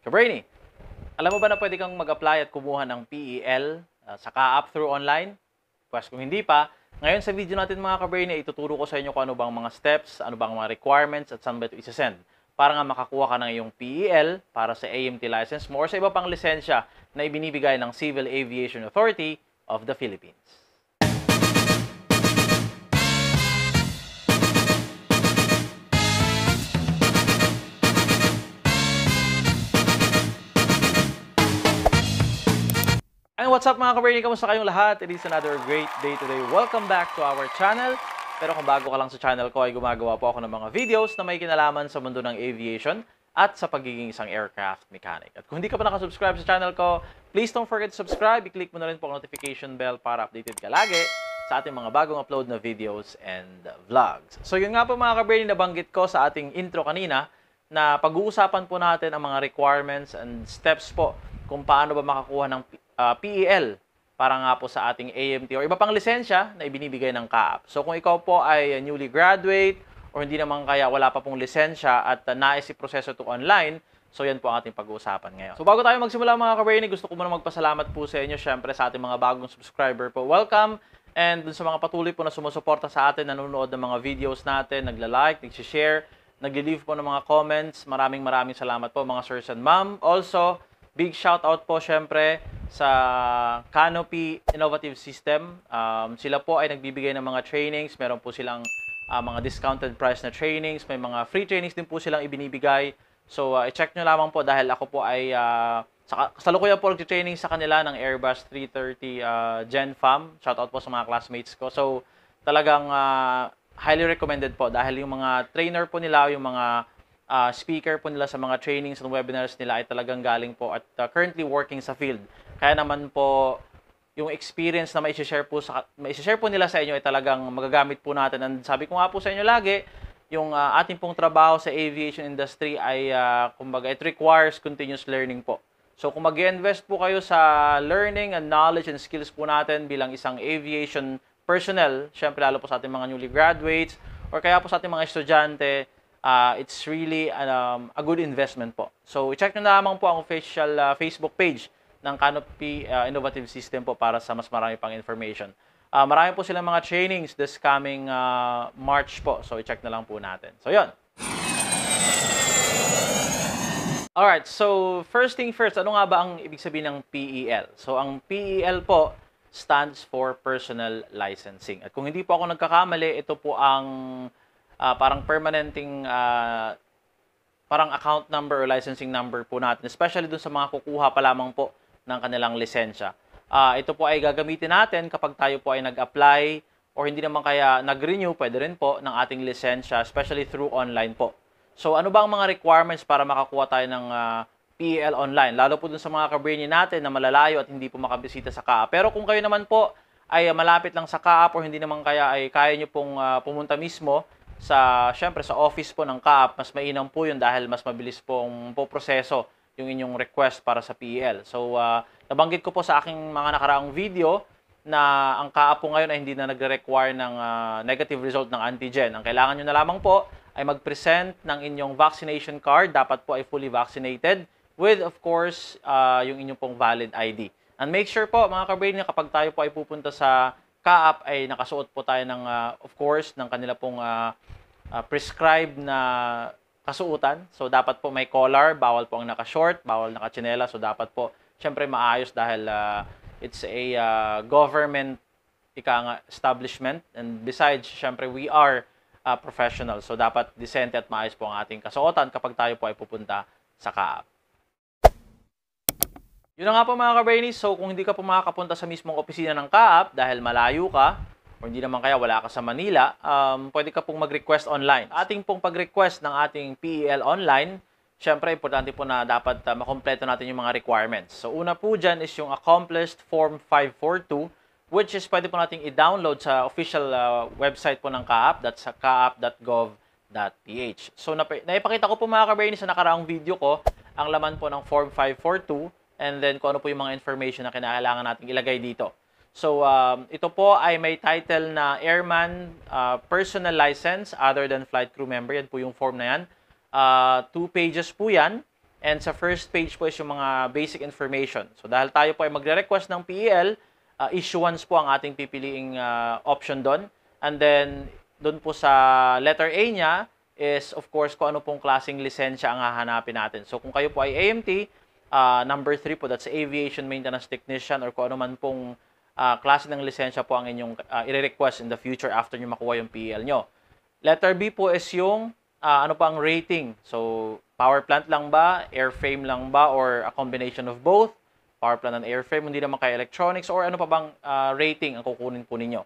Kabrainy, alam mo ba na pwede kang mag-apply at kumuha ng PEL sa Ka-app through online? Pues kung hindi pa, ngayon sa video natin mga Kabrainy, ituturo ko sa inyo kung ano bang mga steps, ano bang mga requirements at saan ba ito isasend para nga makakuha ka ng iyong PEL para sa AMT license mo or sa iba pang lisensya na ibinibigay ng Civil Aviation Authority of the Philippines. And what's up mga Kabrainy? Kamusta kayong lahat? It is another great day today. Welcome back to our channel. Pero kung bago ka lang sa channel ko ay gumagawa po ako ng mga videos na may kinalaman sa mundo ng aviation at sa pagiging isang aircraft mechanic. At kung hindi ka pa nakasubscribe sa channel ko, please don't forget to subscribe. I-click mo na rin po ang notification bell para updated ka lagi sa ating mga bagong upload na videos and vlogs. So yun nga po mga Kabrainy, nabanggit ko sa ating intro kanina na pag-uusapan po natin ang mga requirements and steps po kung paano ba makakuha ng PEL para nga po sa ating AMT o iba pang lisensya na ibinibigay ng Ka-app. So kung ikaw po ay newly graduate o hindi naman kaya wala pa pong lisensya at nais i-proseso ito online, so yan po ang ating pag-uusapan ngayon. So bago tayo magsimula mga Kabrainy, gusto ko muna magpasalamat po sa inyo syempre sa ating mga bagong subscriber po. Welcome! And dun sa mga patuloy po na sumusuporta sa atin, nanonood ng mga videos natin, nagla-like, nag-share, nag-leave po ng mga comments. Maraming salamat po mga sirs and ma'am. Also, big shout out po syempre sa Canopy Innovative System. Sila po ay nagbibigay ng mga trainings. Meron po silang mga discounted price na trainings. May mga free trainings din po silang ibinibigay. So, i-check nyo lamang po dahil ako po ay kasalukuyan po nag-training sa kanila ng Airbus 330 Gen Fam. Shout out po sa mga classmates ko. So, talagang highly recommended po dahil yung mga trainer po nila, yung mga speaker po nila sa mga trainings and webinars nila ay talagang galing po at currently working sa field. Kaya naman po, yung experience na mai-share po nila sa inyo ay talagang magagamit po natin. And sabi ko nga po sa inyo lagi, yung ating pong trabaho sa aviation industry ay, kumbaga, it requires continuous learning po. So, kung mag-invest po kayo sa learning and knowledge and skills po natin bilang isang aviation personnel, syempre lalo po sa ating mga newly graduates, or kaya po sa ating mga estudyante, it's really a good investment po. So, i-check nyo na lamang po ang official Facebook page ng Canopy Innovative System po para sa mas marami pang information. Marami po silang mga trainings this coming March po. So, i-check na lang po natin. So, yun. Alright, so first thing first, ano nga ba ang ibig sabihin ng PEL? So, ang PEL po stands for Personal Licensing. At kung hindi po ako nagkakamali, ito po ang parang permanenting parang account number or licensing number po natin, especially dun sa mga kukuha pa lamang po ng kanilang lisensya. Ito po ay gagamitin natin kapag tayo po ay nag-apply or hindi naman kaya nag-renew, pwede rin po, ng ating lisensya, especially through online po. So, ano ba ang mga requirements para makakuha tayo ng PEL online? Lalo po dun sa mga Kabrainy natin na malalayo at hindi po makabisita sa Ka-app. Pero kung kayo naman po ay malapit lang sa Ka-app or hindi naman kaya ay kaya nyo pong pumunta mismo syempre sa office po ng Ka-app, mas mainam po yun dahil mas mabilis pong proseso yung inyong request para sa PEL. So, nabanggit ko po sa aking mga nakaraang video na ang Ka-app po ngayon ay hindi na nagre-require ng negative result ng antigen. Ang kailangan nyo na lamang po ay mag-present ng inyong vaccination card. Dapat po ay fully vaccinated with, of course, yung inyong pong valid ID. And make sure po, mga Kabrainy, na kapag tayo po ay pupunta sa Ka-app ay nakasuot po tayo ng, of course, ng kanila pong prescribed na kasuotan. So, dapat po may collar, bawal po ang naka-short, bawal naka-chinela. So, dapat po, syempre, maayos dahil it's a government establishment. And besides, syempre, we are professional. So, dapat decente at maayos po ang ating kasuotan kapag tayo po ay pupunta sa Ka-app. Yun na nga po mga Kabrainy. So, kung hindi ka po makakapunta sa mismong opisina ng Ka-app dahil malayo ka, o hindi naman kaya wala ka sa Manila, pwede ka pong mag-request online. Ating pong pag-request ng ating PEL online, syempre, importante po na dapat makompleto natin yung mga requirements. So, una po dyan is yung Accomplished Form 542, which is pwede po natin i-download sa official website po ng Ka-app. That's kaap.gov.ph. So, naipakita ko po mga Kabrainy sa nakaraang video ko, ang laman po ng Form 542, and then kung ano po yung mga information na kinakailangan natin ilagay dito. So, ito po ay may title na Airman Personal License other than Flight Crew Member. Yan po yung form na yan. 2 pages po yan. And sa first page po is yung mga basic information. So dahil tayo po ay magre-request ng PEL, issuance po ang ating pipiliing option doon. And then, doon po sa letter A niya is, of course, kung ano pong klaseng lisensya ang hahanapin natin. So kung kayo po ay AMT, number 3 po, that's Aviation Maintenance Technician, or kung ano man pong klase ng lisensya po ang inyong i-request in the future after nyo makuha yung PEL nyo. Letter B po is yung ano pa ang rating. So, power plant lang ba, airframe lang ba, or a combination of both? Power plant and airframe, hindi naman kaya electronics, or ano pa bang rating ang kukunin po ninyo.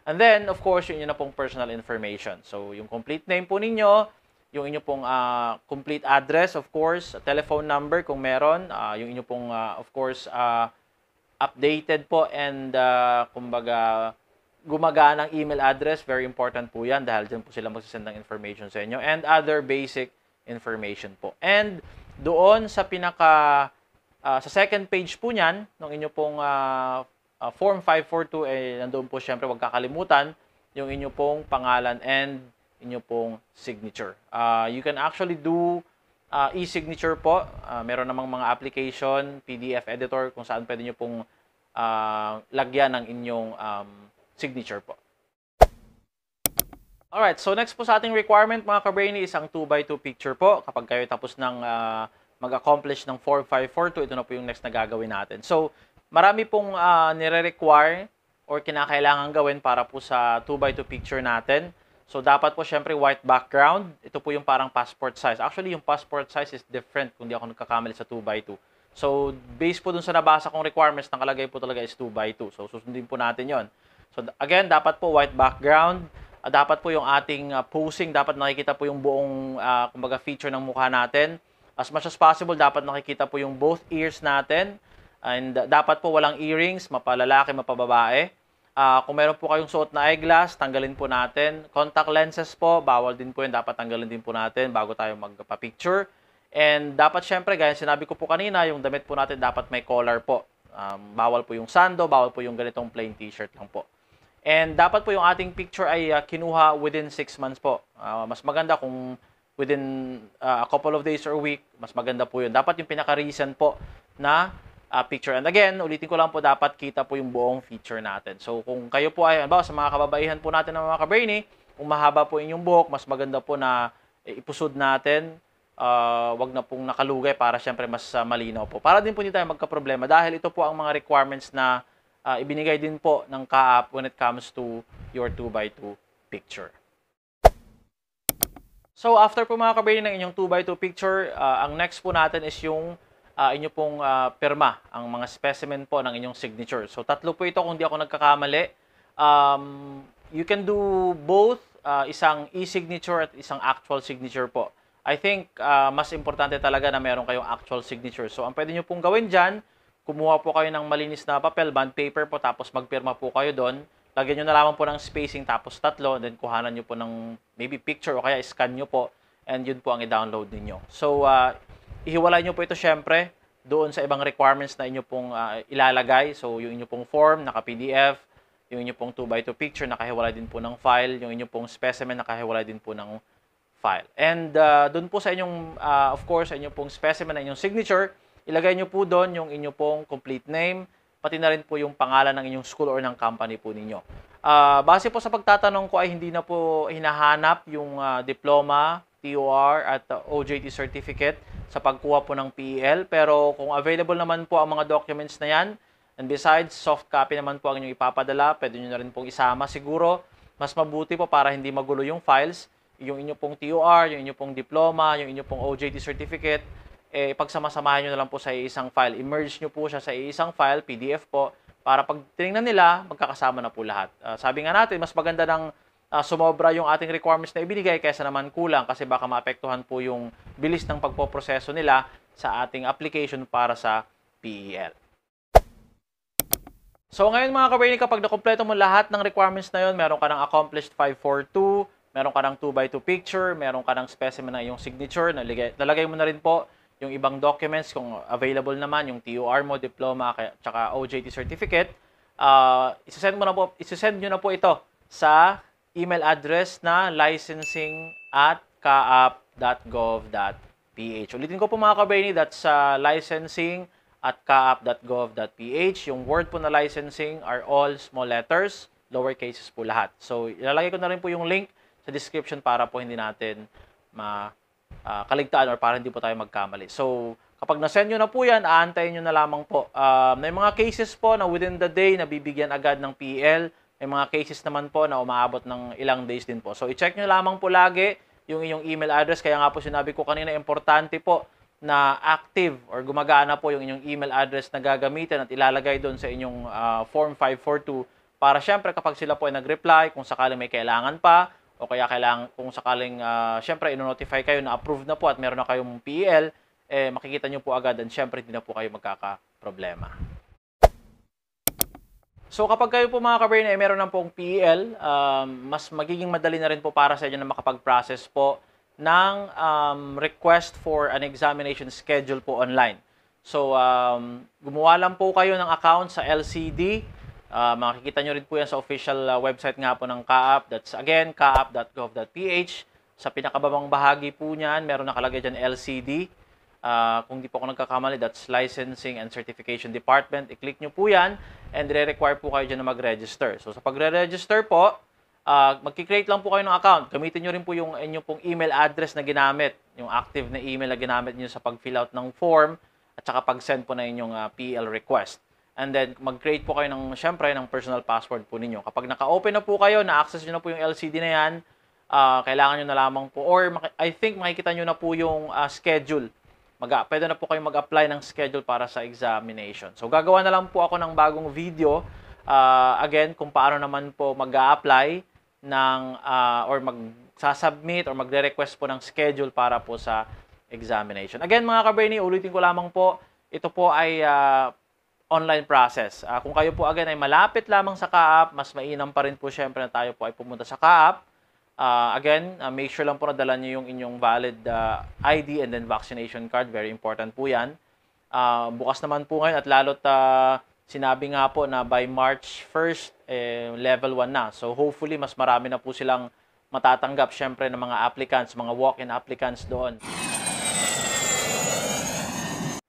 And then, of course, yun na pong personal information. So, yung complete name po ninyo, yung inyo pong complete address, of course, telephone number kung meron, yung inyo pong, of course, updated po and, kumbaga, gumaganang email address, very important po yan dahil dyan po sila magsasend ng information sa inyo, and other basic information po. And doon sa sa second page po niyan, ng inyo pong Form 542, nandoon po syempre huwag kakalimutan yung inyo pong pangalan and inyo pong signature. You can actually do e-signature po. Meron namang mga application, PDF editor, kung saan pwede nyo pong lagyan ng inyong signature po. Alright, so next po sa ating requirement mga ka-brainy is ang 2x2 picture po. Kapag kayo tapos ng mag-accomplish ng Form 542, ito na po yung next na gagawin natin. So, marami pong nire-require or kinakailangan gawin para po sa 2x2 picture natin. So, dapat po syempre white background. Ito po yung parang passport size. Actually, yung passport size is different kung di ako nagkakamali sa 2x2. So, based po dun sa nabasa kong requirements, nakalagay po talaga is 2x2. So, susundin po natin yon. So, again, dapat po white background. Dapat po yung ating posing, dapat nakikita po yung buong kumbaga feature ng mukha natin. As much as possible, dapat nakikita po yung both ears natin. And dapat po walang earrings, mapalalaki, mapababae. Kung meron po kayong suot na eyeglass, tanggalin po natin. Contact lenses po, bawal din po yun. Dapat tanggalin din po natin bago tayo magpa-picture. And dapat syempre, gaya sinabi ko po kanina, yung damit po natin dapat may collar po. Bawal po yung sando, bawal po yung ganitong plain t-shirt lang po. And dapat po yung ating picture ay kinuha within 6 months po. Mas maganda kung within a couple of days or a week, mas maganda po yun. Dapat yung pinaka-recent po na picture. And again, ulitin ko lang po, dapat kita po yung buong feature natin. So, kung kayo po ay, sa mga kababaihan po natin ng mga ka-brainy, kung mahaba po inyong buhok, mas maganda po na ipusod natin, wag na pong nakalugay para syempre mas malinaw po. Para din po hindi tayo magka-problema dahil ito po ang mga requirements na ibinigay din po ng CAAP when it comes to your 2x2 picture. So, after po mga ka-brainy ng inyong 2x2 picture, ang next po natin is yung inyo pong pirma, ang mga specimen po ng inyong signature. So, tatlo po ito kung di ako nagkakamali. You can do both, isang e-signature at isang actual signature po. I think mas importante talaga na meron kayong actual signature. So, ang pwede nyo pong gawin dyan, kumuha po kayo ng malinis na papel, bond paper po, tapos magpirma po kayo doon. Lagyan nyo na lamang po ng spacing, tapos tatlo, then kuhanan nyo po ng maybe picture o kaya scan nyo po, and yun po ang i-download ninyo. So, ihiwalay nyo po ito syempre doon sa ibang requirements na inyo pong ilalagay. So, yung inyo pong form, naka-PDF, yung inyo pong 2x2 picture, nakahiwalay din po ng file, yung inyo pong specimen, nakahiwalay din po ng file. And doon po sa inyong, of course, sa inyong pong specimen na inyong signature, ilagay nyo po doon yung inyo pong complete name, pati na rin po yung pangalan ng inyong school or ng company po ninyo. Base po sa pagtatanong ko ay hindi na po hinahanap yung diploma, TOR at OJT certificate sa pagkuha po ng PEL. Pero kung available naman po ang mga documents na yan, and besides, soft copy naman po ang inyong ipapadala, pwede nyo na rin pong isama siguro. Mas mabuti po para hindi magulo yung files, yung inyo pong TOR, yung inyo pong diploma, yung inyo pong OJT certificate, pagsama-samahan nyo na lang po sa isang file. Immerge nyo po siya sa isang file, PDF po, para pag tinignan nila, magkakasama na po lahat. Sabi nga natin, mas maganda ng sumobra yung ating requirements na ibinigay kaysa naman kulang kasi baka maapektuhan po yung bilis ng pagpoproseso nila sa ating application para sa PEL. So ngayon mga ka-brainy, kapag nakompleto mo lahat ng requirements na yun, meron ka ng accomplished 542, meron ka ng 2x2 picture, meron ka ng specimen na yung signature, nalagay mo na rin po yung ibang documents kung available naman, yung TOR mo, diploma, tsaka OJT certificate, isasend nyo na po ito sa email address na licensing@kaap.gov.ph. Ulitin ko po mga ka-brainy, that's licensing at kaap.gov.ph. Yung word po na licensing are all small letters, lower cases po lahat. So, ilalagay ko na rin po yung link sa description para po hindi natin kaligtaan or para hindi po tayo magkamali. So, kapag na-send nyo na po yan, aantayin nyo na lamang po. May mga cases po na within the day nabibigyan agad ng PL. May mga cases naman po na umaabot ng ilang days din po. So, i-check nyo lamang po lagi yung inyong email address. Kaya nga po sinabi ko kanina, importante po na active or gumagana po yung inyong email address na gagamitin at ilalagay doon sa inyong Form 542 para syempre kapag sila po ay nag-reply, kung sakaling may kailangan pa, o kaya kung sakaling syempre ino-notify kayo na approved na po at meron na kayong PL, makikita nyo po agad and syempre hindi na po kayo magkaka-problema. So kapag kayo po mga ka-brain meron na pong PL, mas magiging madali na rin po para sa inyo na makapag-process po ng request for an examination schedule po online. So gumawa lang po kayo ng account sa LCD. Makikita nyo rin po yan sa official website nga po ng KAAP. That's again, kaap.gov.ph. Sa pinakababang bahagi po niyan, meron nakalagay dyan LCD. Kung di po ako nagkakamali, that's Licensing and Certification Department. I-click nyo po yan and re-require po kayo dyan na mag-register. So sa pagre-register po, magkikreate lang po kayo ng account. Gamitin nyo rin po yung inyong pong email address na ginamit, yung active na email na ginamit nyo sa pag-fill out ng form at saka pag-send po na inyong PL request. And then, mag-create po kayo syempre, ng personal password po ninyo. Kapag naka-open na po kayo, na-access nyo na po yung LCD na yan, kailangan nyo na lamang po, or I think makikita nyo na po yung schedule. Pwede na po kayo mag-apply ng schedule para sa examination. So, gagawa na lang po ako ng bagong video, again, kung paano naman po mag-a-apply or mag-submit or magre-request po ng schedule para po sa examination. Again, mga ka-brainy, ulitin ko lamang po, ito po ay online process. Kung kayo po again ay malapit lamang sa KAAP, mas mainam pa rin po syempre na tayo po ay pumunta sa KAAP. Again, make sure lang po na dala nyo yung inyong valid ID and then vaccination card. Very important po yan. Bukas naman po ngayon at lalo't sinabi nga po na by March 1st, level 1 na. So hopefully, mas marami na po silang matatanggap syempre ng mga applicants, mga walk-in applicants doon.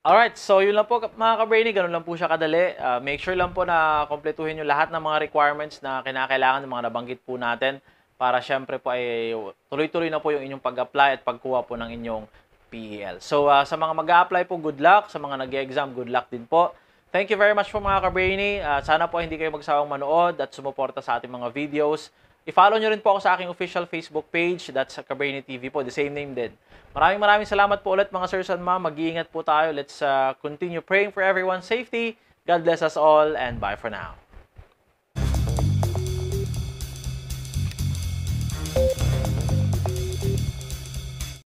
Alright, so yun lang po mga ka-brainy, ganun lang po siya kadali. Make sure lang po na kompletuhin nyo lahat ng mga requirements na kinakailangan ng mga nabanggit po natin para syempre po ay tuloy-tuloy na po yung inyong pag-apply at pagkuha po ng inyong PEL. So sa mga mag-a-apply po, good luck. Sa mga nag-exam, good luck din po. Thank you very much po mga ka-brainy. Sana po hindi kayo magsawang manood at sumuporta sa ating mga videos. I-follow nyo rin po ako sa aking official Facebook page. That's Ka-Brainy TV po. The same name din. Maraming salamat po ulit mga sirs and ma'am. Mag-iingat po tayo. Let's continue praying for everyone's safety. God bless us all and bye for now.